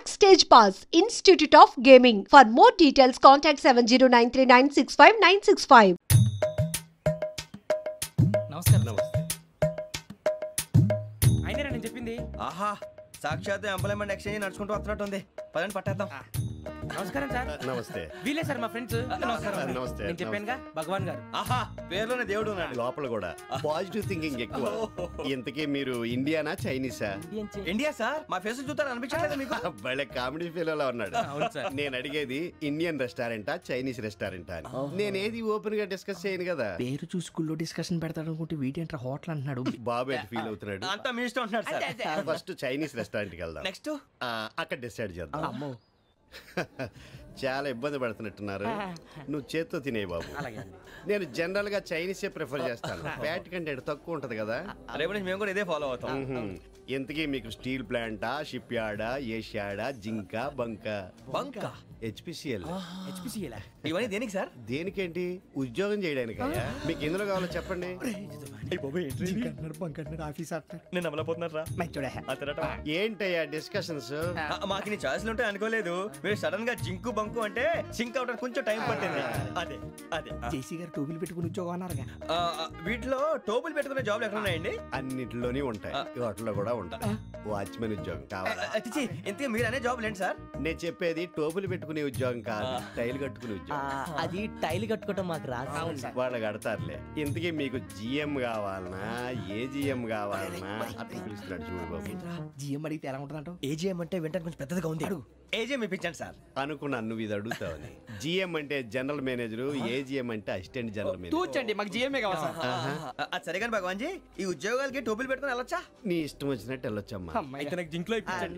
Backstage Pass, Institute of Gaming. For more details, contact 7093965965965. నమస్కారం. అయినా నేను చెప్పింది. ఆహా, సాక్షాత్ ఎంప్లాయ్మెంట్ ఎక్స్చేంజ్ నడుచుకుంటూ వస్తున్నట్టు ఉంది. పదండి పట్టేద్దాం. నమస్కారం సార్. నమస్తే. వీలే సార్ మా ఫ్రెండ్స్. నమస్కారం. నమస్తే. నేను చెప్పానుగా భగవాన్ గారు. ఆహా, పేరులోనే దేవుడు ఉన్నాడు. లోపల కూడా పాజిటివ్ థింకింగ్ ఎక్కువ. ఇంతకీ మీరు ఇండియానా చైనీసా? India sir. మా ఫేస్ చూస్తారు అనిపించలేదు మీకు? వాళ్ళ కామెడీ ఫీల్ ఉన్నాడు. అవును సార్. నేను అడిగేది ఇండియన్ రెస్టారెంటా చైనీస్ రెస్టారెంటా అని. నేను ఏది ఓపెన్ గా డిస్కస్ చేయను కదా. పేరు చూసి స్కూల్లో డిస్కషన్ పెడతాడు అనుకుంటే వీటేంట్రా హోటల్ అంటున్నాడు. బాబు ఎట్ ఫీల్ అవుతున్నాడు. అంతా మీ ఇష్టం ఉంటున్నాడు సార్. ఫస్ట్ చైనీస్ రెస్టారెంట్ కి వెళ్దాం. నెక్స్ట్ అక్కడ డిసైడ్ చేద్దాం. చాలా ఇబ్బంది పడుతున్నట్టున్నారు. నువ్వు చేత్తో తినే బాబు. నేను జనరల్ గా చైనీసే ప్రిఫర్ చేస్తాను. ఫ్యాట్ కంటెంట్ తక్కువ ఉంటది కదా. రేపు నుంచి మేము కూడా ఇదే ఫాలో అవుతాం. ఎంతకీ మీకు స్టీల్ ప్లాంటా, షిప్ యార్డా, ఏషియాడా, జింక, బంకా? బంకా, హెచ్పిసిఎల్. ఇవన్నీ దేనికి సార్? దేనికేంటి? ఉద్యోగం చేయడానికి. మీకు ఎందులో కావాలో చెప్పండి. నేను అమలపోతున్నారా? ఏంటయ్యా డిస్కషన్స్? మాకు నీ ఛాయిస్లు ఉంటాయి అనుకోలేదు. మీరు సడన్ గా జింకు బంకు అంటే సింక్ అవడానికి కొంచెం టైం పట్టింది. అదే అదే జేసీ గారు టోపీలు పెట్టుకుని ఉద్యోగం అన్నారుగా. వీటిలో టోపులు పెట్టుకునే జాబ్లు ఎక్కడ ఉన్నాయండి? అన్నిటిలోనే ఉంటాయి, వాటిలో కూడా ఉంటాయి. వాచ్మెన్ ఉద్యోగం కావాలా? ఇంతకీ మీరు అనే జాబ్ ఏంటి సార్? నేను చెప్పేది టోపులు పెట్టుకునే ఉద్యోగం కాదు, టైల్ కట్టుకునే ఉద్యోగం. అది టైల్ కట్టుకోవటం మాకు రాదు. వాళ్ళు కడతారులే. ఇంతకీ మీకు జిఎం కావాలనా, ఏ జిఎం కావాలనా? అట్లా పిలుస్తున్నాడు చూడు బాబు. జిఎం అడిగితే ఎలా ఉంటుందంట? ఏజీఎం అంటే వెంటనే కొంచెం పెద్దదిగా ఉంది. అడుగు. ఏజీఎం ఇప్పించండి సార్. అనుకున్నాను నువ్వు ఇది అడుగుతావని. జిఎం అంటే జనరల్ మేనేజర్, ఏజీఎం అంటే అసిస్టెంట్ జనరల్ మేనేజర్. తూచండి, మాకు జిఎంఏ కావాలి సార్. అది సరే కానీ భగవాన్ జీ, ఈ ఉద్యోగాలకి టోపులు పెట్టుకుని వెళ్ళొచ్చా? నీ ఇష్టం వచ్చినట్టు వెళ్ళొచ్చమ్మా. అయితే నాకు జింక్ లో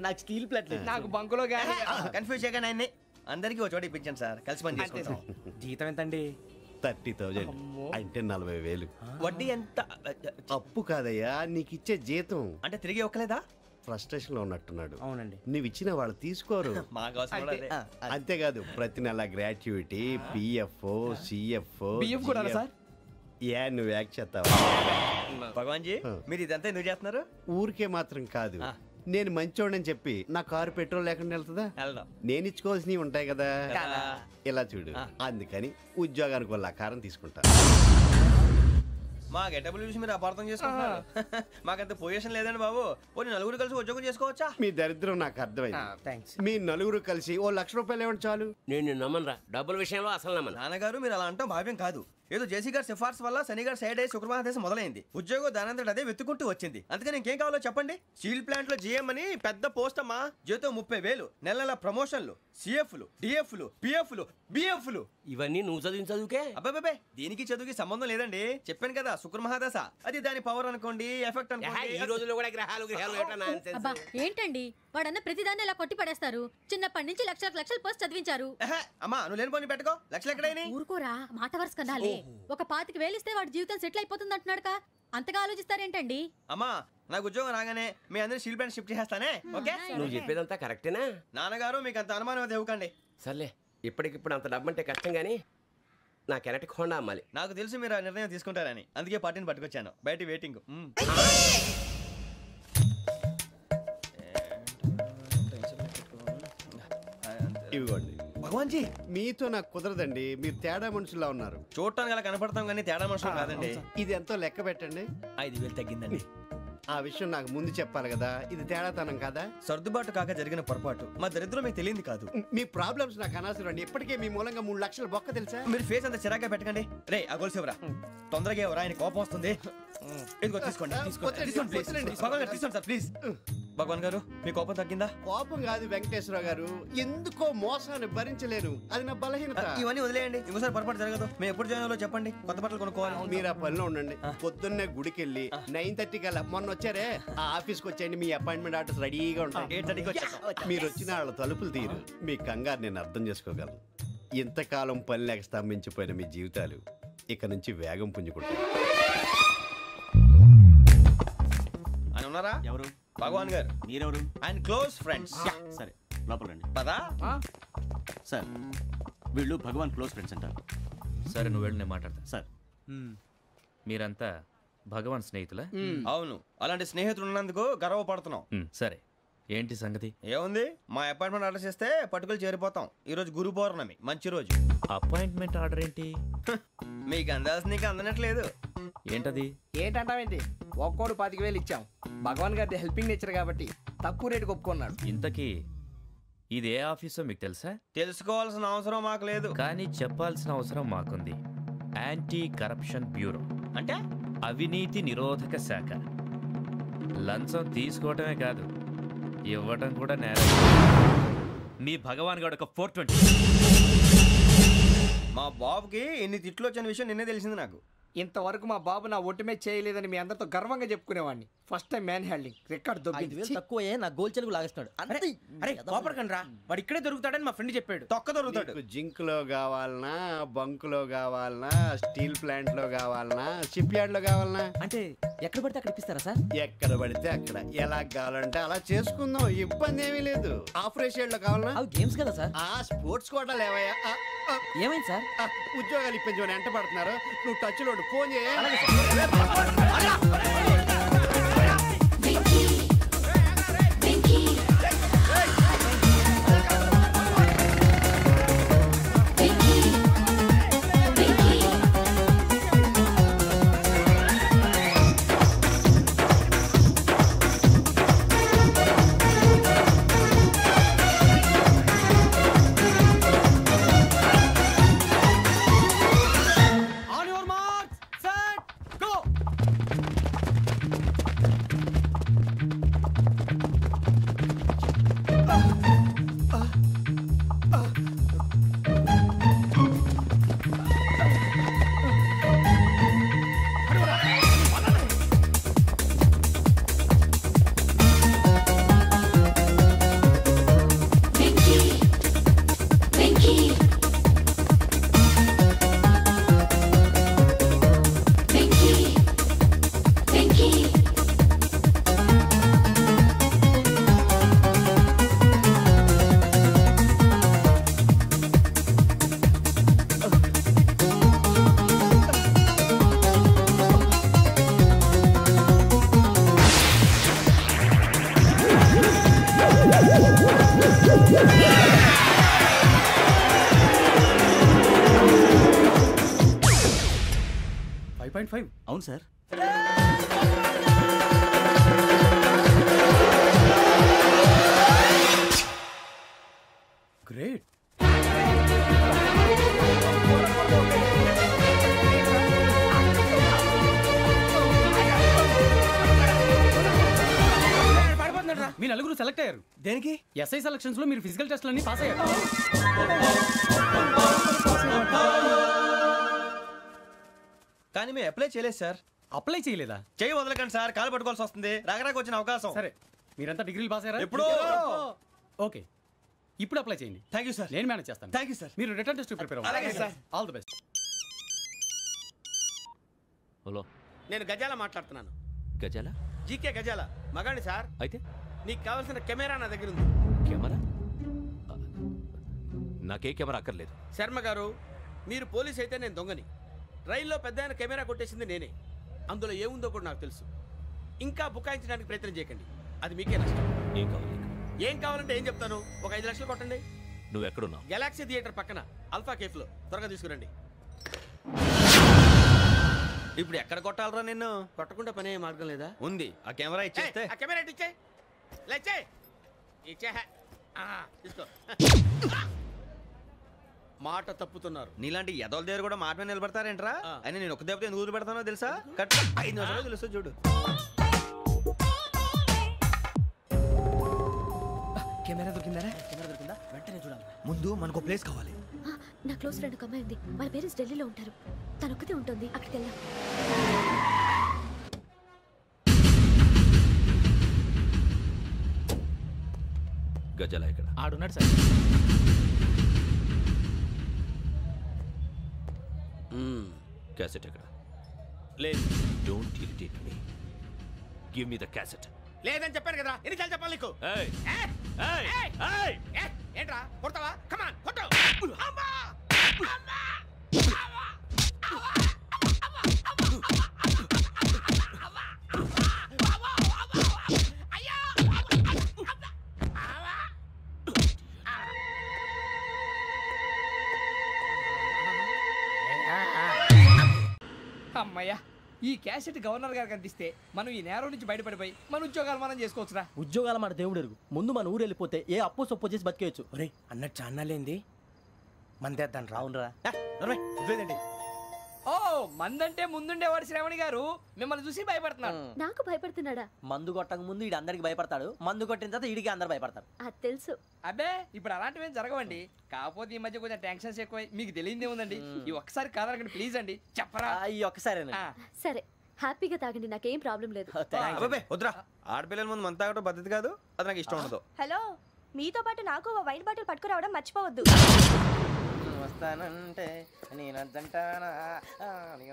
నాకు స్టీల్ ప్లేట్, నాకు బంకులో గానీ. కన్ఫ్యూజ్ చేయగానే ఆయన్ని అందరికీ ఒక చోట ఇప్పించండి సార్. కలిసి పని చేసుకుంటాం. జీతం ఎంతండి? 30,000 అంటే 40,000. వడ్డీ ఎంత? అప్పు కాదయ్యా, నీకు ఇచ్చే జీతం. అంటే తిరిగి ఒక్కలేదా? ఫ్రస్ట్రేషన్ లో ఉన్నట్టున్నాడు. అవునండి. నువ్వు ఇచ్చిన వాళ్ళు తీసుకోరు. మాకు అవసరం కూడా అదే. అంతేకాదు ప్రతి నెల గ్రాట్యుటీ, పిఎఫ్, సిఎఫ్. బియ్యం కూడా సార్? యా, నువ్వు యాక్ట్ చేస్తావా? భగవాన్ జీ, మీరు ఇదంతా ఎందుకు చేస్తున్నారు? ఊరికే మాత్రం కాదు. నేను మంచోడని చెప్పి నా కారు పెట్రోల్ లేకుండా వెళ్తుందా? వెళ్దాం. నేను ఇచ్చుకోవాల్సినవి ఉంటాయి కదా. ఇలా చూడు, అందుకని ఉద్యోగానికి వాళ్ళ ఆకారం తీసుకుంటా. మా గెటబుల్ చూసి మీరు అపార్థం చేసుకుంటున్నారు. మాకంత పొజిషన్ లేదండి బాబు. పోనీ నలుగురు కలిసి ఉద్యోగం చేసుకోవచ్చా? మీ దరిద్రం నాకు అర్థమైంది. మీ నలుగురు కలిసి ₹1,00,000 ఇవ్వండి చాలు. నేను నమ్మనరా, డబ్బుల విషయంలో అసలు నమ్మను. నాన్నగారు మీరు అలా అంటాం భావ్యం కాదు. ఏదో జేసీ గారి సిఫార్సు వల్ల శని గారు సైడ్ అయ్యి శుక్రవారం దేశం మొదలైంది. ఉద్యోగం దానంతటి అదే వెతుకుంటూ వచ్చింది. అందుకని ఇంకేం కావాలో చెప్పండి. స్టీల్ ప్లాంట్ లో జిఎం అని పెద్ద పోస్ట్ అమ్మా. జీతం 30,000, నెల నెల ప్రమోషన్లు, సిఎఫ్లు, డిఎఫ్లు, పిఎఫ్లు, బిఎఫ్లు. ఇవన్నీ నువ్వు చదివిన చదువుకే. అబ్బాబే, దీనికి చదువుకి సంబంధం లేదండి. చెప్పాను కదా, శుక్ర మహాదశ. అది దాని పవర్ అనుకోండి, ఎఫెక్ట్ అనుకోండి. ఈ రోజుల్లో కూడా గ్రహాలు అబ్బా ఏంటండి వాడన్న ప్రతిదాన్ని ఇలా కొట్టి పడేస్తారు. చిన్నప్పటి నుంచి లక్షల పోస్ట్ చదివించారు. అమ్మా నువ్వు లేని పోనీ పెట్టుకో. లక్షలు ఎక్కడైనా ఊరుకోరా, మాట వరుస కదాలే. ఒక 25,000 ఇస్తే వాడి జీవితం సెటిల్ అయిపోతుంది అంటున్నాడుగా. అంతగా ఆలోచిస్తారేంటండి? అమ్మా నాకు ఉద్యోగం రాగానే మీ అందరూ స్టీల్ ప్లాంట్ షిఫ్ట్ చేస్తానే. ఓకే, నువ్వు చెప్పేదంతా కరెక్టేనా? నాన్నగారు మీకు అంత అనుమానం అయితే ఇవ్వకండి. సర్లే, ఇప్పటికిప్పుడు అంత డబ్బు అంటే కష్టం కానీ నా కెనటిక్ హోండా అమ్మాలి. నాకు తెలుసు మీరు ఆ నిర్ణయం తీసుకుంటారని, అందుకే పార్టీని పట్టుకొచ్చాను. బయట వెయిటింగ్. ఇవ్వండి. భగవాన్ జీ, మీతో నాకు కుదరదండి. మీరు తేడా మనుషుల్లా ఉన్నారు. చూడటానికి అలా కనపడతాం కానీ తేడా మనుషులు కాదండి. ఇది ఎంతో లెక్క పెట్టండి. 5,000 తగ్గిందండి. ఆ విషయం నాకు ముందు చెప్పాలి కదా. ఇది తేడాతనం కదా. సర్దుబాటు కాక జరిగిన పొరపాటు. మా దరిద్రం మీకు తెలియదు కాదు. మీ ప్రాబ్లమ్స్ నాకు అనవసరం అండి. ఇప్పటికే మీ మూలంగా 3,00,000 బొక్క తెలుసా? మీరు ఫేస్ అంత చిరాగ్గా పెట్టకండి. రే ఆ గొలుసు ఎవరా? తొందరగా ఎవరా? ఆయన కోపం వస్తుంది. ఇదిగో తీసుకోండి. తీసుకోండి ప్లీజ్. భగవాన్ గారు తీసుకోండి సార్ ప్లీజ్. భగవాన్ గారు మీ కోపం తగ్గిందా? కోపం కాదు వెంకటేశ్వరరావు గారు, ఎందుకో మోసాన్ని భరించలేను. అది నా బలహీనత. ఇవన్నీ వదిలేయండి, ఇంకోసారి పొరపాటు జరగదు. మేము ఎప్పుడు జాయిన్ అవ్వాలో చెప్పండి, కొత్త బట్టలు కొనుక్కోవాలి. మీరు ఆ పనిలో ఉండండి. పొద్దున్నే గుడికి వెళ్ళి 9:30 కల్లా, మొన్న వచ్చారే ఆ ఆఫీస్కి వచ్చేయండి. మీ అపాయింట్మెంట్ ఆర్డర్స్ రెడీగా ఉంటాయి. 8:30కి వచ్చేస్తాం. మీరు వచ్చిన వాళ్ళ తలుపులు తీరు. మీ కంగారు నేను అర్థం చేసుకోగలను. ఇంతకాలం పని లేక స్తంభించిపోయిన మీ జీవితాలు ఇక నుంచి వేగం పుంజుకుంటాయి. ఆయన ఉన్నారా? ఎవరు? భగవాన్ గారు. మీరెవరు? ఆయన క్లోజ్ ఫ్రెండ్స్. సరే లోపల రండి. పదా సార్, వీళ్ళు భగవాన్ క్లోజ్ ఫ్రెండ్స్ అంటారు. సరే నువ్వు వెళ్ళి నేను మాట్లాడతా. సార్, మీరంతా భగవాన్ స్నేహితులా? అవును, అలాంటి స్నేహితులు ఉన్నందుకు గర్వపడుతున్నాం. సరే, ఏంటి సంగతి? ఏముంది, మా అపాయింట్మెంట్ ఆర్డర్ చేస్తే పట్టుకులు చేరిపోతాం. ఈ రోజు గురు పౌర్ణమి, మంచి రోజు. అపాయింట్మెంట్ ఆర్డర్ ఏంటి? మీకు అందాల్సి నీకు అందనట్లేదు. ఏంటది? ఏంటంటావేంటి? ఒక్కోడు 25,000 ఇచ్చాం. భగవాన్ గారి హెల్పింగ్ నేచర్ కాబట్టి తక్కువ రేటుకి ఒప్పుకున్నాడు. ఇంతకీ ఇది ఏ ఆఫీసో మీకు తెలుసా? తెలుసుకోవాల్సిన అవసరం మాకు లేదు, కానీ చెప్పాల్సిన అవసరం మాకుంది. యాంటీ కరప్షన్ బ్యూరో అంటే అవినీతి నిరోధక శాఖ. లంచం తీసుకోవటమే కాదు, ఇవ్వటం కూడా నేరం. మీ భగవాన్ గారు ఒక 420. మా బాబుకి ఎన్ని తిట్లు వచ్చిన విషయం నిన్నే తెలిసింది నాకు. ఇంతవరకు మా బాబు నా ఒట్టుమే చేయలేదని మీ అందరితో గర్వంగా చెప్పుకునేవాడిని. First time man handing record దొబ్బింది. తక్కువ నా గోల్ చెలుగు లాగేస్తాడు. అరే కోపడకండి రా, వాడు ఇక్కడే దొరుకుతాడని మా ఫ్రెండ్ చెప్పాడు. తొక్క దొరుకుతాడు. జింక్ లో కావాలనా, బంక్ లో కావాలనా, స్టీల్ ప్లాంట్ లో కావాలనా, షిప్ యార్డ్ లో కావాలనా? అంటే ఎక్కడ పడితే అక్కడ ఇప్పిస్తారా సార్? ఎక్కడ పడితే అక్కడ, ఎలా కావాలంటే అలా చేసుకుందాం, ఇబ్బంది ఏమీ లేదు. ఆపరేషన్ లో కావాలనా? అవి గేమ్స్ కదా సార్. ఆ స్పోర్ట్స్ కోటా లేవయ్యా. ఏమైంది సార్? ఉద్యోగాలు ఇప్పించమని ఎంట పడుతున్నారు. నువ్వు టచ్ లో ఫోన్ చేయ. అవును సార్. గ్రేట్. మీ నలుగురు సెలెక్ట్ అయ్యారు. దేనికి? ఎస్ఐ సెలక్షన్స్ లో మీరు ఫిజికల్ టెస్ట్ అన్ని పాస్ అయ్యారు. కానీ మేము అప్లై చేయలేదు సార్. అప్లై చేయలేదా? చేయి వదలకండి సార్, కాలు పట్టుకోవాల్సి వస్తుంది. రాగరాకు వచ్చిన అవకాశం. సరే, మీరంతా డిగ్రీలు పాస్ అయ్యారా? ఎప్పుడో. ఓకే, ఇప్పుడు అప్లై చేయండి. Thank you sir. నేను మేనేజ్ చేస్తాను. Thank you sir. మీరు రిటర్న్ టెస్ట్ ప్రిపేర్ అవ్వండి. అలాగే sir. All the best. Hello, నేను గజాల మాట్లాడుతున్నాను. గజాల? జీకే గజాల మగాండి సార్. అయితే నీకు కావాల్సిన కెమెరా నా దగ్గర ఉంది. కెమెరా? నాకే కెమెరా అక్కర్లేదు. శర్మ గారు, మీరు పోలీస్ అయితే నేను దొంగని. రైల్లో పెద్ద ఆయన కెమెరా కొట్టేసింది నేనే. అందులో ఏముందో కూడా నాకు తెలుసు. ఇంకా బుకాయించడానికి ప్రయత్నం చేయకండి, అది మీకే నష్టం. ఏం కావాలి? ఏం కావాలంటే ఏం చెప్తాను. ఒక 5 లక్షలు కొట్టండి. నువ్వు ఎక్కడున్నావు? గెలాక్సీ థియేటర్ పక్కన అల్ఫా కేఫ్లో. త్వరగా తీసుకురండి. ఇప్పుడు ఎక్కడ కొట్టాలరా నిన్ను? కొట్టకుండా పనే మార్గం లేదా? ఉంది. ఆ కెమెరా ఇచ్చేస్తే. ఆ కెమెరా ఇచ్చే లేచే ఇచ్చే తీసుకో. మాట తప్పుతున్నారు. నీలాంటి ఎదల దగ్గర కూడా మాట మీద నిలబడతారేంట్రా? అయినా నేను ఒక దెబ్బతో ఎందుకు పెడతానో తెలుసా? కట్ 5 నిమిషాలు తెలుసు చూడు. కెమెరా దొరికిందా? వెంటనే చూడాలి. ముందు మనకు ప్లేస్ కావాలి. నా క్లోజ్ ఫ్రెండ్ ఒక అమ్మాయి ఉంది. వాళ్ళ పేరెంట్స్ ఢిల్లీలో ఉంటారు. తను ఒక్కతే ఉంటుంది. అక్కడికి వెళ్దాం. గజాల ఇక్కడ ఆడున్నాడు సార్. క్యాసెట్ ఎక్కడ? లేదు. Don't irritate me. Give me the cassette. లేదని చెప్పాను కదా, ఎన్నిసార్లు చెప్పాలి నీకు? ఏంట్రా కొడతావా? కమాన్ కొట్టు. అమ్మా! అమ్మా! అమ్మయ్యా, ఈ క్యాసెట్ గవర్నర్ గారికి అందిస్తే మనం ఈ నేరం నుంచి బయటపడిపోయి మన ఉద్యోగాలు మనం చేసుకోవచ్చురా. ఉద్యోగాల మాట దేవుడు ఎరుగు. ముందు మన ఊరు వెళ్ళిపోతే ఏ అప్పు సొప్పు చేసి బతికేయచ్చు. ఒరే అన్నట్టు చాన్నాలేంది మందేద్దాం రావునరా. ఓ మందంటే ముందుండేవాడు శ్రావణి గారు మిమ్మల్ని చూసి భయపడుతున్నాడు. నాకు భయపడుతున్నాడా? మందు కొట్టక ముందు ఈడు అందరికి భయపడతాడు, మందు కొట్టిన తర్వాత ఈడికి అందరు భయపడతారు. అది తెలుసు. అబ్బే ఇప్పుడు అలాంటివి ఏం జరగవండి. కాకపోతే ఈ మధ్య కొంచెం టెన్షన్స్ ఎక్కువై మీకు తెలియదే ఉందండి. ఈ ఒక్కసారి కాదనకండి ప్లీజ్ అండి, చెప్పరా? ఈ ఒక్కసారి సరే హ్యాపీగా తాగండి, నాకేం ప్రాబ్లం లేదు. వద్దురా, ఆడపిల్లల ముందు మంత తాగడం పద్ధతి కాదు, అది నాకు ఇష్టం ఉండదు. హలో, మీతో పాటు నాకు వైన్ బాటిల్ పట్టుకురావడం మర్చిపోవద్దు. వస్తానంటే నేనంటానా,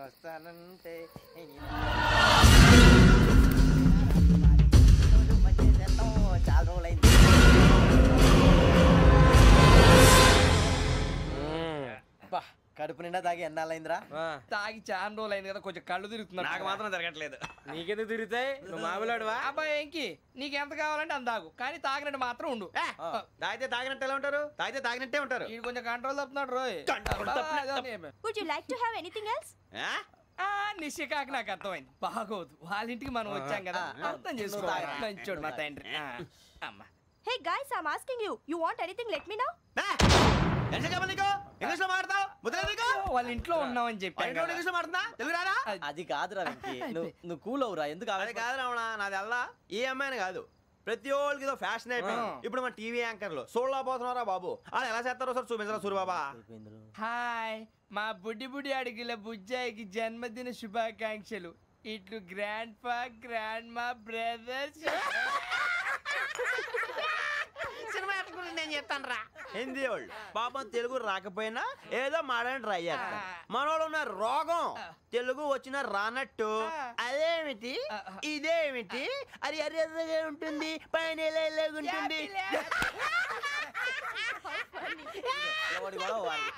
వస్తానంటే చాలా రోజులైంది. కడుపు నిండా తాగి ఎన్నాళ్ళైందిరా? తాగి చాలా రోజులు అయింది కదా, కొంచెం కళ్ళు తిరుగుతున్నా. నాకు మాత్రం జరగట్లేదు. నీకెందుకు తిరుగుతాయి? నువ్వు మామిలాడువా? అబ్బాయి ఏంకి నీకు ఎంత కావాలంటే అంత తాగు, కానీ తాగినట్టు మాత్రం ఉండు. తాగితే తాగినట్టు ఎలా ఉంటారు? తాగితే తాగినట్టే ఉంటారు. వీడు కొంచెం కంట్రోల్ తప్పుతున్నాడు రోయ్. Would you like to have anything else? నిశ్చికాకి నాకు అర్థమైంది. బాగోదు, వాళ్ళ ఇంటికి మనం వచ్చాం కదా, అర్థం చేసుకోవాలి. మంచోడు మా తండ్రి. అమ్మా hey guys, I am asking you, you want anything let me know. English లో మాట్లాడతావు? వాళ్ళ ఇంట్లో ఉన్నామని చెప్పాను. ఇంగ్లీష్ లో మాట్లాడుతున్నా, తెలుగు రాదా? అది కాదురా వెంకీ, నువ్వు కూల్ అవురా. ఎందుకు అది కాదు రావణ, నాది అల్లా ఏ అమ్మాయిని కాదు, ప్రతి ఒళ్ళకి ఇదో ఫ్యాషన్ అయిపోయింది. ఇప్పుడు మన టీవీ యాంకర్లు సోళ్ళ పోతున్నారా బాబు, అది ఎలా చేస్తారో సార్ చూపించరా సూరిబాబా. హాయ్, మా బుడ్డి అడిగిల బుజ్జాయికి జన్మదిన శుభాకాంక్షలు. ఇట్లు గ్రాండ్ ఫా గ్రాండ్ మా బ్రదర్స్. సినిమా నేను చెప్తాను రా. హిందీ వాళ్ళు పాపం తెలుగు రాకపోయినా ఏదో మాడని ట్రై చేస్తారు. మనోళ్ళు ఉన్న రోగం తెలుగు వచ్చిన రానట్టు అదేమిటి ఇదేమిటి అది అర్యగా ఉంటుంది, పైన ఉంటుంది.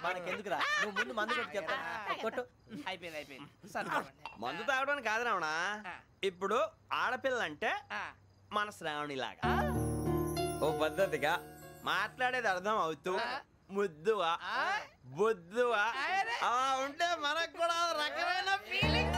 మనకెందుకురా, నువ్వు ముందు మందు కొట్టి చెప్తాను. కొట్టు. అయిపోయింది. మందు తాగడానికి కాదు రావణ, ఇప్పుడు ఆడపిల్లంటే మన శ్రావణి లాగా ఓ పద్ధతిగా మాట్లాడేది అర్థం అవుతూ ముద్దువా బొద్దువా అలా ఉంటే మనకు కూడా రకమైన ఫీలింగ్.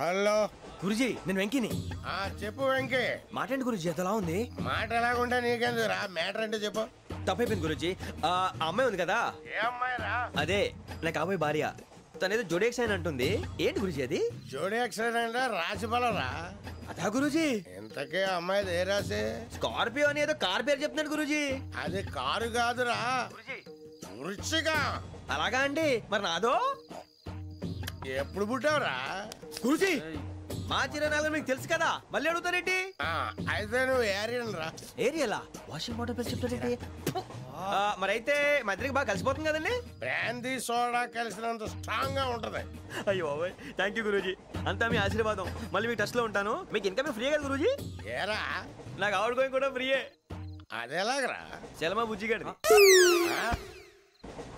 హలో గురుజీ, నేను వెంకిని. చెప్పు వెంకీ. మాటండి గురుజీ, ఎంతలా ఉంది? మాట ఎలాగుంటా నీకెందుకు రా, మ్యాటర్ అంటే చెప్పు. తప్పైపోయింది గురుజీ. ఆ అమ్మాయి ఉంది కదా, ఏ అమ్మాయి రా? అదే నా కాబోయే భార్య. తనేదో జోడేక్స్ అని అంటుంది. ఏంటి గురుజీ అది? జోడి యాక్సిడెంట్ రాసి బలరా? అదా గురుజీ. ఇంతకే అమ్మాయి ఏ రాసి? స్కార్పియో అని ఏదో కార్ పేరు చెప్తున్నాడు గురుజీ. అది కారు కాదురా, వృచ్చిక. అలాగా అండి, మరి నాదో? ఎప్పుడు పుట్టావురా? గురుజీ మా చిరనాలు మీకు తెలుసు కదా, మళ్ళీ అడుగుతారేంటి? అయితే నువ్వు ఏరియన్ రా. ఏరియలా? వాషింగ్ వాటర్ ప్లస్ చెప్తారేంటి? మరైతే మా ఇద్దరికి బాగా కలిసిపోతుంది కదండి. బ్రాందీ సోడా కలిసినంత స్ట్రాంగ్ గా ఉంటది. అయ్యో థ్యాంక్ యూ గురూజీ, అంతా మీ ఆశీర్వాదం. మళ్ళీ మీకు టచ్ లో ఉంటాను. మీకు ఇన్కమ్ ఫ్రీ కదా గురూజీ? ఏరా నాకు ఆవిడ గోయింగ్ కూడా ఫ్రీయే. అదేలాగరా? చలమా బుజ్జి గారిది.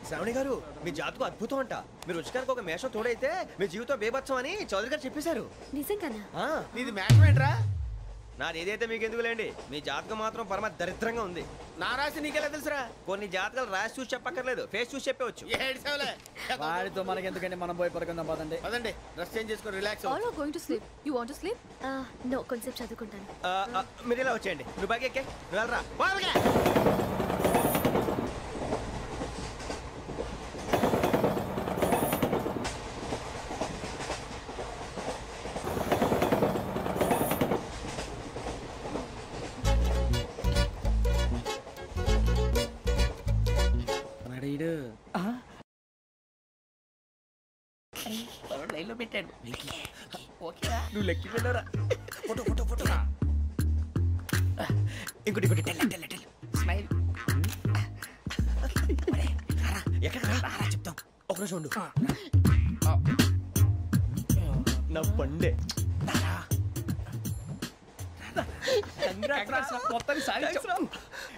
శ్రావణి గారు, మీ జాతకు అద్భుతం అంట. మీరు రుచికారికి ఒక మేషం తోడైతే మీ జీవితం బేబత్సం అని చౌదరి గారు చెప్పేశారు. నిజంగానా? నీది మేషం ఏంట్రా? నాది ఏదైతే మీకు ఎందుకులేండి, మీ జాతకం మాత్రం పరమ దరిద్రంగా ఉంది. నా రాసి నీకెలా తెలుసురా? కొన్ని జాతకాలు రాసి చూసి చెప్పక్కర్లేదు, ఫేస్ చూసి చెప్పవచ్చు. వాడితో మనకి ఎందుకంటే మనం పోయి పడుకుందాం పదండి. పదండి, డ్రెస్ చేంజ్ చేసుకొని relax. All are going to sleep. You want to sleep? No, కొంచెం చదువుకుంటాను. మీరు ఇలా వచ్చేయండి. నువ్వు బాగా ఎక్కే, నువ్వు వెళ్ళరా. లైన్లో పెట్టాడు. నువ్వు లెక్కి వెళ్ళరా. Photo photo photo. ఇంకోటి ఇంకోటి. Tell smile. ఎక్కడ చెప్తాం. ఒక రోజు ఉండు. నా పండే.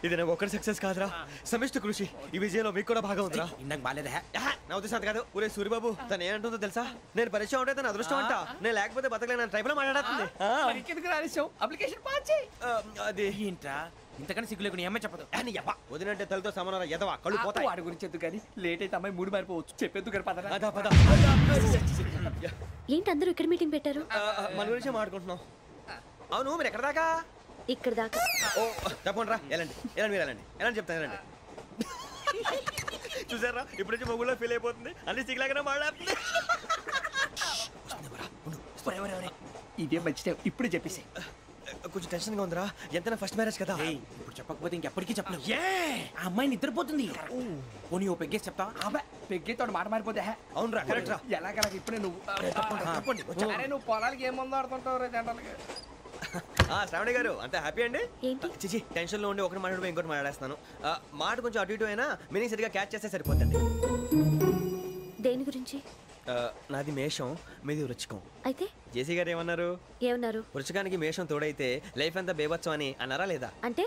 ఇది నాకు ఒక్కరి సక్సెస్ కాదురా, సమిష్టి కృషి. ఈ విజయంలో మీకు కూడా భాగం ఉందిరా. నాకు బాగాలేదా? నా ఉద్దేశం కాదు. ఊరే సూర్యబాబు, తను ఏమంటుందో తెలుసా? నేను పరిచయం ఉంటే తన అదృష్టం అంట. నేను లేకపోతే బతకలేను ట్రైబ్ లో మాట్లాడుతుంది. అప్లికేషన్ పాస్ చేయి. అది ఏంట్రా ఇంతకన్నా సిగ్గు లేకుండా ఏమై చెప్పదు. వదినంటే తలతో సమానం ఎదవా, కళ్ళు పోతాయి. వాడి గురించి ఎందుకు కానీ లేట్ అయితే అమ్మాయి మూడు మారిపోవచ్చు. చెప్పేందుకు కానీ పద. ఏంటి అందరూ ఇక్కడ మీటింగ్ పెట్టారు? మన గురించే మాట్లాడుకుంటున్నాం. అవును, మీరు ఎక్కడ దాకా? ఇక్కడ దాకా. ఓ తప్పకుండా రా, వెళ్ళండి వెళ్ళండి, మీరు వెళ్ళండి వెళ్ళండి, చెప్తాను వెళ్ళండి. చూసారా, ఇప్పుడు నుంచి మొగుల్లో ఫీల్ అయిపోతుంది. అన్ని సిగ్లాగానే మాట్లాడుతుంది. ఇదే మంచి టైం, ఇప్పుడు చెప్పేసి. కొంచెం టెన్షన్ గా ఉందిరా, ఎంతైనా ఫస్ట్ మ్యారేజ్ కదా. ఇప్పుడు చెప్పకపోతే ఇంకెప్పటికీ చెప్పను. ఆ అమ్మాయి నిద్రపోతుంది. పోనీ ఓ పెగ్గేసి చెప్తా. పెగ్గేతో మాట మారిపోతే. అవునరా, కరెక్ట్ రా. ఎలాగలా ఇప్పుడే నువ్వు అరే నువ్వు పొలాలకి ఏం ముందు ఆడుతుంటావు రే జనరల్గా. శ్రావణి గారు, అంతా హ్యాపీ అండి? ఏంటి? చిచి, టెన్షన్ లో ఉండి ఒకటి మాట్లాడిపోయి ఇంకోటి మాట్లాడేస్తాను. మాట కొంచెం అటు ఇటు అయినా మీనింగ్ సరిగా క్యాచ్ చేస్తే సరిపోతుంది. దేని గురించి? నాది మేషం, మీది వృచ్చికం. అయితే జేసీ గారు ఏమన్నారు? ఏమన్నారు? వృచ్చికానికి మేషం తోడైతే లైఫ్ అంతా బేబత్సం అని అన్నారా లేదా? అంటే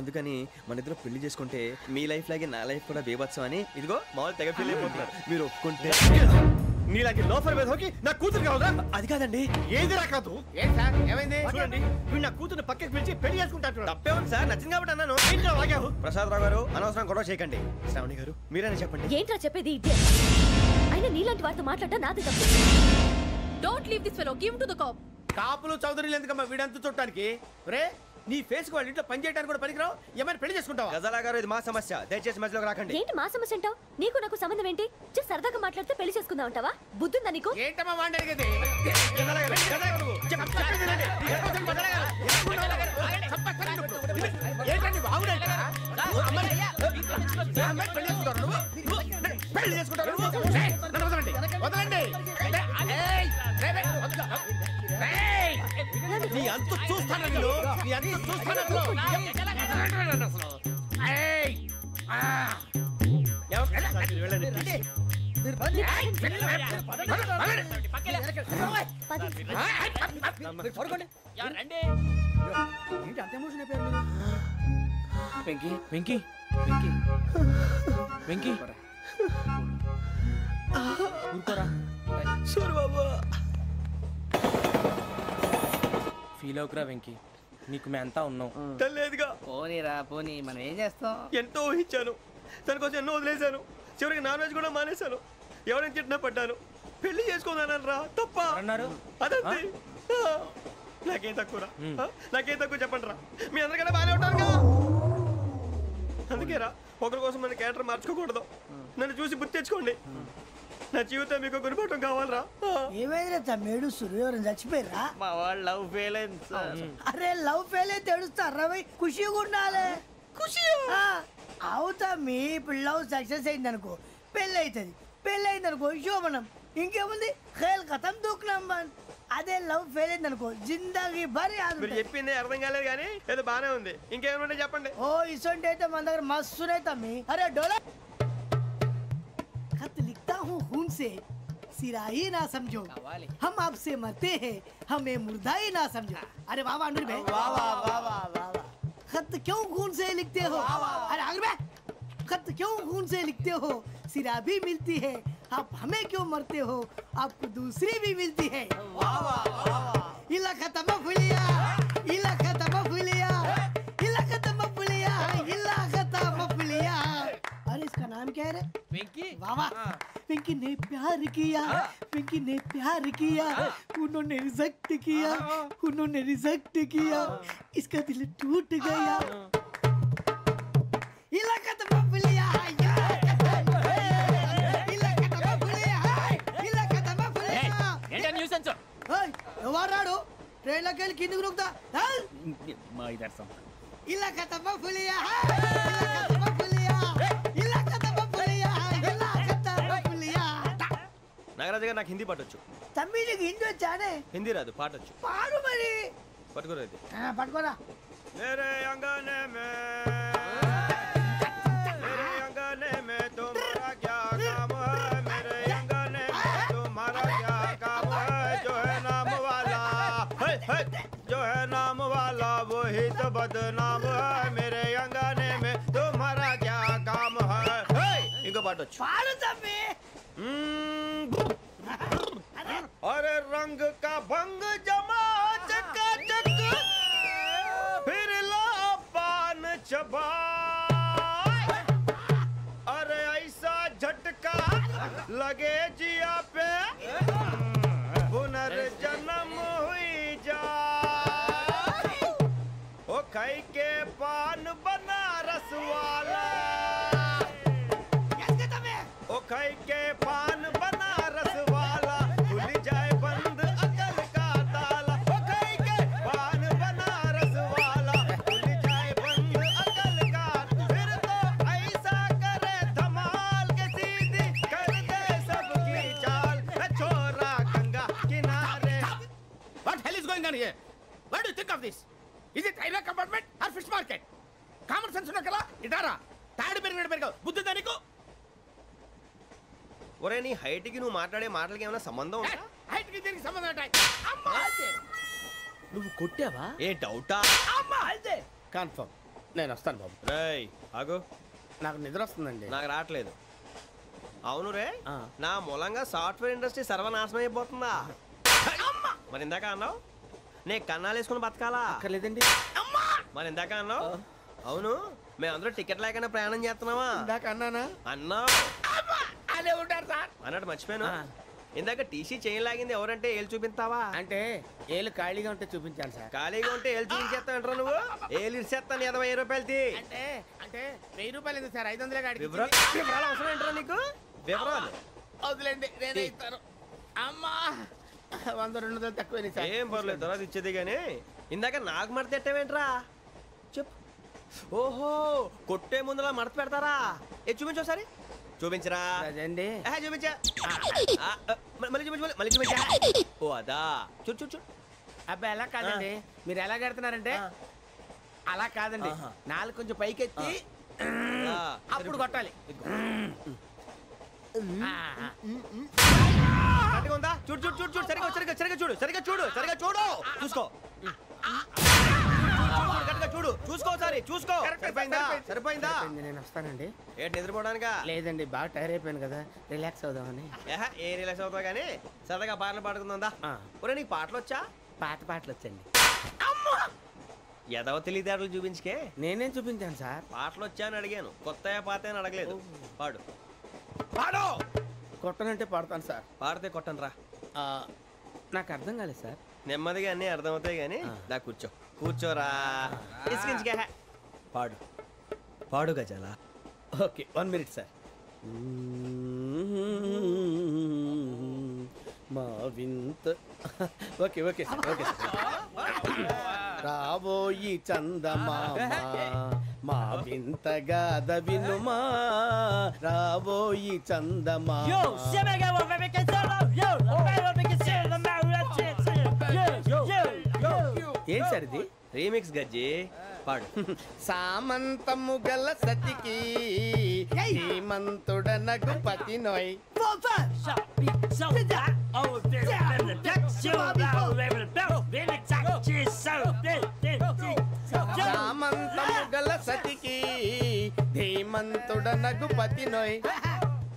అందుకని మన ఇద్దరు పెళ్లి చేసుకుంటే మీ లైఫ్ లాగే నా లైఫ్ కూడా బేబత్సం అని ఇదిగో మామూలు తెగ ఫీల్ అయిపోతున్నారు. మీరు ఒప్పుకుంటే నీలాంటి లోఫర్ మీద హోకి నా కూతురు కావదా? అది కాదండి. ఏది రా కాదు? ఏంటి సార్, ఏమైంది? చూడండి, వీడు నా కూతురు పక్కకి పిలిచి పెళ్లి చేసుకుంటారు. తప్పే ఉంది సార్, నచ్చింది కాబట్టి అన్నాను. ప్రసాద్ రావు గారు, అనవసరం గొడవ చేయకండి. శ్రావణి గారు, మీరైనా చెప్పండి. ఏంట్రా చెప్పేది? ఇదే అయినా నీలాంటి వారితో మాట్లాడటం నాది తప్పు. Don't leave this fellow, give to the cop. కాపులు చౌదరులు ఎందుకమ్మా వీడంతా చుట్టానికి? రే, నీ ఫేస్ కు వాళ్ళ ఇంట్లో పని చేయడానికి కూడా పనికిరావు. ఏమైనా పెళ్లి చేసుకుంటావా? గజాలా గారు, ఇది మా సమస్య, దయచేసి మధ్యలోకి రాకండి. ఏంటి మా సమస్య అంటావు? నీకు నాకు సంబంధం ఏంటి? జస్ట్ సరదాగా మాట్లాడితే పెళ్లి చేసుకుందాం అంటావా? బుద్ధుందా నీకు? ఏంటమ్మా వాడిని అడిగేది? పెళ్లి చేసుకుంటారు. వదలండి. నీ అంత చూస్తాను, నీ అంత చూస్తాను. వెంకీ వెంకీ వెంకీ వెంకీ ఊరుకోరా. సూర్యబాబు, ఫీల్ అవుకురా వెంకీ, నీకు మేమంతా ఉన్నాం. తెలియదుగా. పోనీరా పోనీ, మనం ఏం చేస్తాం? ఎంతో ఊహించాను, తన కోసం ఎన్నో వదిలేశాను. చివరికి నాన్ వెజ్ కూడా మానేశాను. ఎవరైనా తిట్టినా పడ్డాను. పెళ్లి చేసుకున్నాను రా, తప్ప అన్నారు. అదంతే. నాకేం తక్కువ, నాకేం తక్కువ చెప్పండి రా. మీ అందరికన్నా బాగానే ఉంటారుగా. అందుకేరా, ఒకరి కోసం మన క్యారెక్టర్ మార్చుకోకూడదు. నన్ను చూసి గుర్తు తెచ్చుకోండి. నా జీవితం మీకు గురిపటం కావాలరా. ఏమైందిరా తమ్మేడు, సూర్యవరం చచ్చిపోయిరా? మా వాళ్ళు లవ్ ఫెయిల్ అయింది సార్. అరే లవ్ ఫెయిల్ అయితే ఏడుస్తారా? ఖుషిగా ఉండాలి. ఖుషి అవుతా. మీ పిల్లవ్ సక్సెస్ అయింది అనుకో, పెళ్ళి అవుతుంది. పెళ్ళి అయింది అనుకో శోభనం. ఇంకేముంది, ఖేల్ కథం దూకునాం బాన్. అదే లవ్ ఫెయిల్ అయింది అనుకో జిందగీ భరి మీరు చెప్పింది అర్థం కాలేదు కానీ ఏదో బానే ఉంది. ఇంకేమైనా చెప్పండి. ఓ ఇసొంటి అయితే మన దగ్గర మస్తునే తమ్మి. అరే డోలా खत लिखता हूँ खून से सिरा ही ना समझो हम आपसे मरते हैं हमें मुर्दा ही ना समझो. अरे वाह वाह भाई वाह वाह वाह वाह वाह. खत क्यों खून से लिखते हो? अरे आगे भाई खत क्यों खून से लिखते हो? सिरा भी मिलती है आप हमें क्यों मरते हो? आपको दूसरी भी मिलती है. वाह वाह वाह. इला खत्म फुलिया इला खत्म फुलिया इला खत्म फुलिया इला खत्म फुलिया. अरे इसका नाम क्या है रे? पिंकी. वाह वाह. पिंकी ने प्यार किया पिंकी ने प्यार किया उन्होंने रिजेक्ट किया उन्होंने रिजेक्ट किया इसका दिल टूट गया. इलाका तो मफलिया इलाका तो मफलिया इलाका तो मफलिया. ఏంటా న్యూసెన్స్? ఓయ్ ఎవరు రాడు ట్రైన్ లోకి వెళ్ళి కిందకి నొక్కుతా. మా ఇదర్సం ఇలాకా तो मफलिया इलाका तो मफलिया इलाका तो मफलिया इलाका तो मफलिया. నాగరాజు గారు నాకు హిందీ పాటొచ్చు. తమ్మి నీకు హిందీ వచ్చానే? హిందీ రాదు, పాటొచ్చు. పాడు మరి. పట్టుకోరైతే పట్టుకోరా. मेरे अंगने में तुम्हारा क्या काम है? मेरे अंगने में तुम्हारा क्या काम है? जो है नाम वाला जो है नाम वाला वही तो बदनाम है. मेरे अंगने में तुम्हारा क्या काम है? इनको पाटो पाड़ो तम्मी. अरे रंग का भंग जमा चकाचक फिर ला पान चबा. अरे ऐसा झटका लगे जिया पे पुनर्जन्म हुई जा. ओ खाई के पान बनारस वाला ओ खाई के पान बनारस वाला खुल जाए बंद अकल का ताला. ओ खाई के पान बनारस वाला खुल जाए बंद अकल का. फिर तो ऐसा करे धमाल के सीधी कर दे सबकी चाल. छोरा गंगा किनारे. What hell is going on here? What do you think of this? Is it railway compartment or fish market? Common sense ఉన్న కదా ఇటారా తాడు పెరిగావు బుద్ధి దానికి. ఒరే నీ హైట్ కి నువ్వు మాట్లాడే మాటలకి ఏమైనా సంబంధం ఉందా? హైట్ కి దీనికి సంబంధం ఉంటాయి. అమ్మా నువ్వు కొట్టావా? ఏ డౌటా? అమ్మా అయితే కన్ఫర్మ్ నేను వస్తాను బాబు. రేయ్ ఆగు, నాకు నిద్ర వస్తుందండి. నాకు రావట్లేదు. అవును రే, నా మూలంగా సాఫ్ట్వేర్ ఇండస్ట్రీ సర్వనాశనం అయిపోతుందా? మరి ఇందాక అన్నావు నే కన్నాలు వేసుకుని బతకాలా? అక్కర్లేదండి. మరి ఇందాక అన్నావు అవును మేమందరూ టికెట్ లేకుండా ప్రయాణం చేస్తున్నావా? ఇందాక అన్నానా? అన్నావు. అదే ఉంటారు సార్ అన్నట్టు మర్చిపోయాను. ఇందాక టీసీ చైన్ లాగింది ఎవరంటే ఏళ్ళు చూపిస్తావా? అంటే ఏళ్ళు ఖాళీగా ఉంటే చూపించాను సార్. ఖాళీగా ఉంటే ఏళ్ళు చూపించేస్తానంటారు నువ్వు. ఏళ్ళు ఇచ్చేస్తాను 20 రూపాయలు తీ. అంటే అంటే 1000 రూపాయలు ఎందుకు సార్? 500 గాడికి వివరాలు అవసరం ఏంటారా నీకు? వివరాలు వదిలేండి నేనే ఇస్తాను. అమ్మా 100 200 తక్కువ సార్. ఏం పర్లేదు తర్వాత ఇచ్చేది కానీ ఇందాక నాకు మడత ఎట్టవేంట్రా చెప్పు. ఓహో కొట్టే ముందులా మడత పెడతారా? ఏ చూపించు ఒకసారి. చూపించరా? అదండి చూపించా. మళ్ళీ చూపించు మళ్ళీ చూపించా. ఓ అదా చూడు చూడు చూడు. అబ్బాయి ఎలా కాదండి, మీరు ఎలా కడుతున్నారంటే అలా కాదండి. నాలుగు కొంచెం పైకెత్తి అప్పుడు కొట్టాలి. ఉందా? చూడు చూడు చూడు చూడు సరిగా సరిగా సరిగా చూడు సరిగా చూడు సరిగా చూడు చూసుకో చూడు చూసుకో సరి చూసుకో. సరిపోయిందా? సరిపోయిందా? నేను వస్తానండి. ఏంటి నిద్రపోవడానికా? లేదండి బాగా టైర్ అయిపోయాను కదా రిలాక్స్ అవుదామని. ఏ రిలాక్స్ అవుతావు కానీ సరదాగా పాటలు పాడుకుందా? ఒరే నీకు పాటలు వచ్చా? పాత పాటలు వచ్చండి. ఎదవ తెలివితేటలు చూపించుకే. నేనేం చూపించాను సార్? పాటలు వచ్చా అని అడిగాను, కొత్త పాత అని అడగలేదు. పాడు పాడు. కొట్టనంటే పాడతాను సార్. పాడితే కొట్టను రా. నాకు అర్థం కాలేదు సార్. నెమ్మదిగా అన్నీ అర్థమవుతాయి కానీ దా కూర్చో కూర్చోరా. ఇసుకించుకే పాడు పాడు గజాల. Okay 1 minute sir. మా వింత okay okay sir okay sir. రాబోయి చందమామ మా వింత గాథ వినుమా. రాబోయి చందమామ సార్ ఇది రీమిక్స్ గజ్జి పాడు. సామంతము గల సతికి హేమంతుడ నగుపతి నోయ్. సామంతము గల సతికి ధీమంతుడ నగుపతి నోయ్.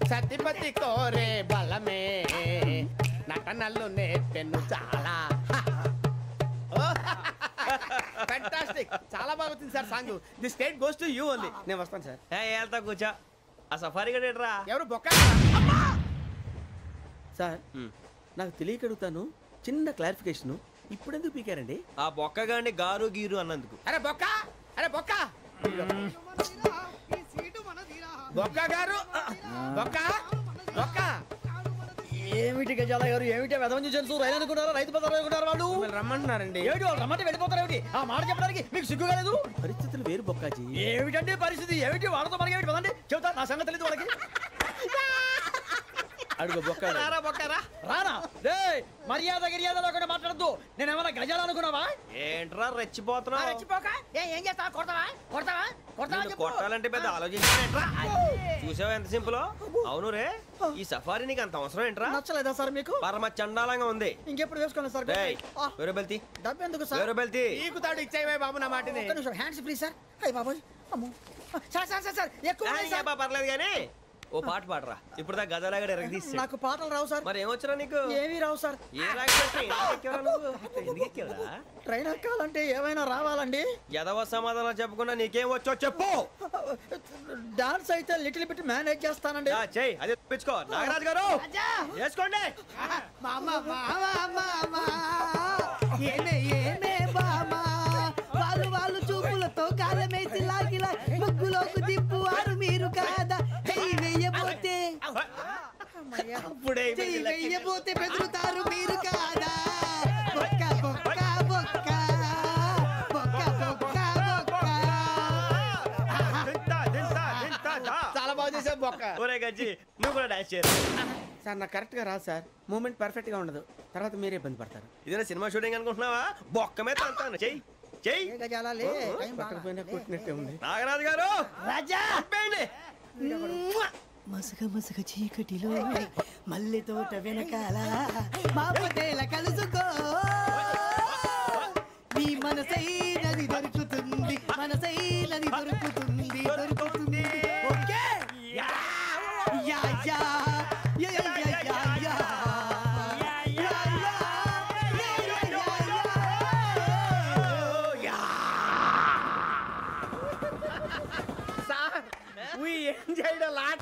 సతిపతి కోరే బలమే నటనలు నేర్పెను చాలా. ఫ్యాంటాస్టిక్, చాలా బాగా వచ్చింది sir song. The state goes to you only. నేను వస్తాను సార్. వెళ్తా కూర్చో. ఆ సఫారీ గడేట్రా ఎవరు బొక్క సార్? నాకు తెలియక అడుగుతాను, చిన్న క్లారిఫికేషన్. ఇప్పుడెందుకు పీకారండి? ఆ బొక్కగాండి గారు గీరు అన్నందుకు. అరే బొక్క, అరే బొక్క, బొక్క గారు, బొక్క బొక్క. ఏమిటి గజాల గారు, ఏమిటి వెదవం చూసారు? రైలు అనుకున్నారా, రైతు బజార్ అనుకున్నారు వాళ్ళు? రమ్మంటున్నారండి. ఏమిటి వాళ్ళు రమ్మంటే వెళ్ళిపోతారు? ఏమిటి ఆ మాట చెప్పడానికి మీకు సిగ్గు కాలేదు? పరిస్థితులు వేరు బొక్కాజీ. ఏమిటంటే పరిస్థితి? ఏమిటి వాళ్ళతో మనకి ఏమిటి? పదండి చెబుతా, నా సంగతి తెలియదు వాళ్ళకి. అడుగు బొక్క. రారా బొక్కరా. రానా రే, మర్యాద గిర్యాద లేకుండా మాట్లాడద్దు. నేనేమన్నా గజాలు అనుకున్నావా? ఏంట్రా రెచ్చిపోతున్నావు? రెచ్చిపోక ఏం చేస్తావా? కొడతావా కొడతావా కొడతావా? కొట్టాలంటే పెద్ద ఆలోచించానేంట్రా. చూసావా ఎంత సింపుల్? అవును రే, ఈ సఫారీ నీకు అంత అవసరం ఏంట్రా? నచ్చలేదా సార్ మీకు? పరమ చండాలంగా ఉంది. ఇంకెప్పుడు వేసుకోండి సార్. వేరే బెల్తి, డబ్బు ఎందుకు సార్? వేరే బెల్తి. నీకు తాడు ఇచ్చాయి బాబు నా మాటని. Hands please sir. అయ్యి బాబోయ్, అమ్మో సార్ సార్ సార్ సార్ ఎక్కువ ఉన్నాయి సార్. పర్లేదు కానీ ఓ పాట పాడరా. ఇప్పుడు దా గదలాగడ ఎరగదీసి. నాకు పాటలు రావు సార్. మరి ఏమొచ్చరా నీకు? ఏమీ రావు సార్. ఏ రాకెవరా? ట్రైన్ ఎక్కాలంటే ఏమైనా రావాలండి. ఎదవ సమాధానం చెప్పకుండా నీకేం వచ్చో చెప్పు. డాన్స్ అయితే లిటిల్ బిట్ మేనేజ్ చేస్తానండి. చెయ్యి, అదే తెప్పించుకో. నాగరాజు గారు వేసుకోండి. వాళ్ళు చూపులతో కాలమేసి లాగిలా ముగ్గులోకి దిప్పువారు మీరు కాదా? వెయ్యబోతే బెదురుతారు మీరు కాదా? బొక్క బొక్క బొక్క బొక్క బొక్క బొక్క. చాలా బాగా చేసావు బొక్క. ఒరే గజ్జి, నువ్వు కూడా డాన్స్ చేయరు సార్. నాకు కరెక్ట్ గా రాదు సార్. మూమెంట్ పర్ఫెక్ట్ గా ఉండదు, తర్వాత మీరే ఇబ్బంది పడతారు. ఇదేనా సినిమా షూటింగ్ అనుకుంటున్నావా? బొక్క మీద అంటాను. చెయ్యి చెయ్యి. కొట్టినట్టే ఉంది. నాగరాజు గారు రాజా చెప్పండి. మసగ మసగ చీకటిలో మల్లె తోట వెనకాల మా పటేల కలుసుకో. నీ మనసైనది దొరుకుతుంది, మనసైనది దొరుకుతుంది, దొరుకుతుంది. Okay yeah yeah yeah yeah yeah yeah.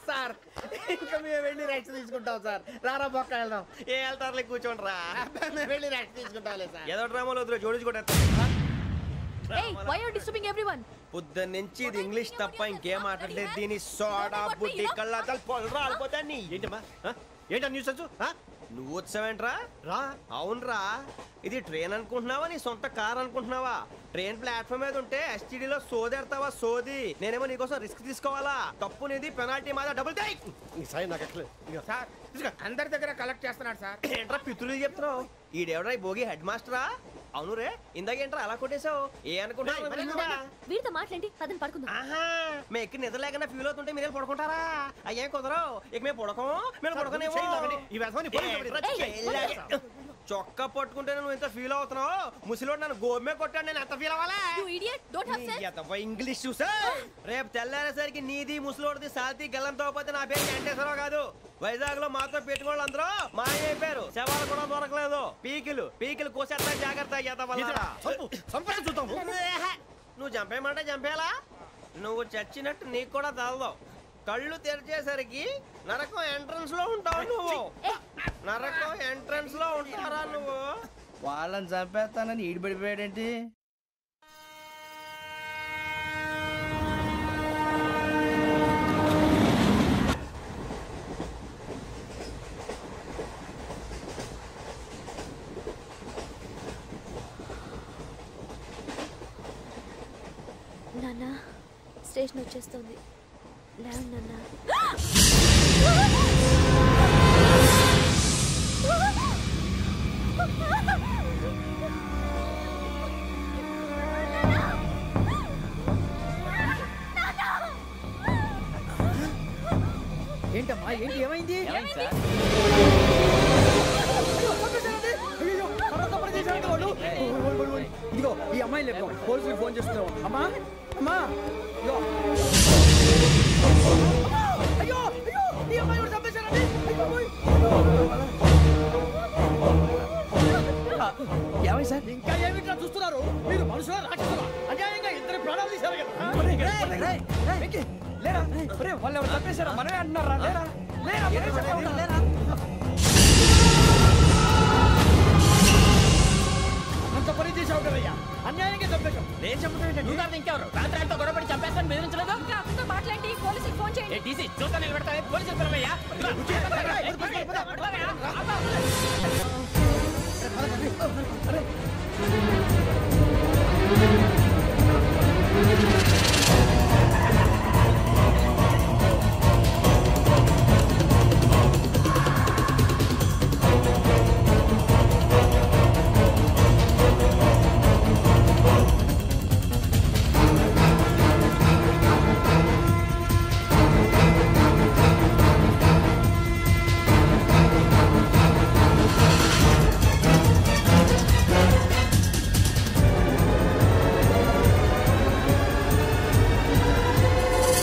Sir ఇంకా మేము వెళ్ళి రెస్ట్ తీసుకుంటాం సార్. రారా బొక్క వెళ్దాం. ఏ వెళ్తారులే, కూర్చోండి రా. మేము వెళ్ళి రెస్ట్ తీసుకుంటాంలే సార్. ఏదో డ్రామాలో వద్దు, జోడించుకుంటా. పొద్దున్న నుంచి ఇది ఇంగ్లీష్ తప్ప ఇంకేం మాట్లాడలేదు. దీని సోడా బుడ్డి కళ్ళ పొల రాలిపోతా. నీ ఏంటమ్మా ఏంటా న్యూస్ వచ్చు? నువ్వు వచ్చావేంట్రా? రా. అవునరా, ఇది ట్రైన్ అనుకుంటున్నావా, నీ సొంత కార్ అనుకుంటున్నావా? ట్రైన్ ప్లాట్ఫామ్ మీద ఉంటే ఎస్టీడీలో సోదేడతావా? సోది. నేనేమో నీకోసం రిస్క్ తీసుకోవాలా? తప్పు నీది, పెనాల్టీ మాదా, డబుల్ టై. సార్ అందరి దగ్గర కలెక్ట్ చేస్తున్నాడు సార్. ఏంట్రా పితులు చెప్తున్నావు? ఈడెవడ్రా భోగి హెడ్ మాస్టరా? అవును రే, ఇందాకేంట్రా అలా కొట్టేశావు? ఏ అనుకుంటున్నావు? వీరితో మాట్లాడి అతను పడుకుందాం. మేము ఎక్కడ నిద్ర లేకుండా ఫీల్ అవుతుంటే మీరు పడుకుంటారా? అయ్యేం కుదరవు. ఇక మేము పడకం, మేము పడకనేమో. చొక్కా పట్టుకుంటే నువ్వు ఎంత ఫీల్ అవుతున్నావు? ముసలివాడు నన్ను గోమే కొట్టాడు, నేను ఎంత ఫీల్ అవ్వాలా? ఇంగ్లీష్ చూసా. రేపు తెల్లారేసరికి నీది ముసలివాడిది సాల్తీ గల్లంతో పోతే నా పేరు వెంకటేశ్వరరావు కాదు. వైజాగ్ లో మాతో పెట్టుకోళ్ళు అందరూ మాయైపోయారు. శవాలు కూడా దొరకలేదు. పీకిలు కోసేస్తా, జాగ్రత్త. నువ్వు చంపేయమంటే చంపేలా? నువ్వు చచ్చినట్టు నీకు కూడా తగదు. కళ్ళు తెరిచేసరికి నరకం ఎంట్రన్స్ లో ఉంటావు నువ్వు. నరకం ఎంట్రన్స్ లో ఉంటారా నువ్వు? వాళ్ళని చంపేస్తానని ఈడిపడిపోయాడేంటి? నాన్న, స్టేషన్ వచ్చేస్తుంది. లేవు నాన్న. అమ్మాయి లేపు పోలీసులకు ఫోన్ చేస్తున్నావు అమ్మా అమ్మా అయ్యో అయ్యో ఈ అమ్మాయి కూడా చంపేశారండి ఏమై సార్ ఇంకా ఏమిట్లా చూస్తున్నారు మీరు మనుషుల రాక్షసులా అన్యాయంగా ఇద్దరు ప్రాణాలు తీశారు కదా లేరా వాళ్ళు ఎవరు చంపేశారా మనమే అంటున్నారా లేరా లేరా అంత పని చేసావు కదయ్యా అన్యాయంగా చంపేశావు నేను చంపడం ఇంకెవరు రాత్రి అంతా గొడవపడి చంపేస్తాను బెదిరించలేదు ఇంకా అతనితో మాట్లాడి పోలీసులకు ఫోన్ చేయండి చూస్తా నిలబెడతా పోలీసులు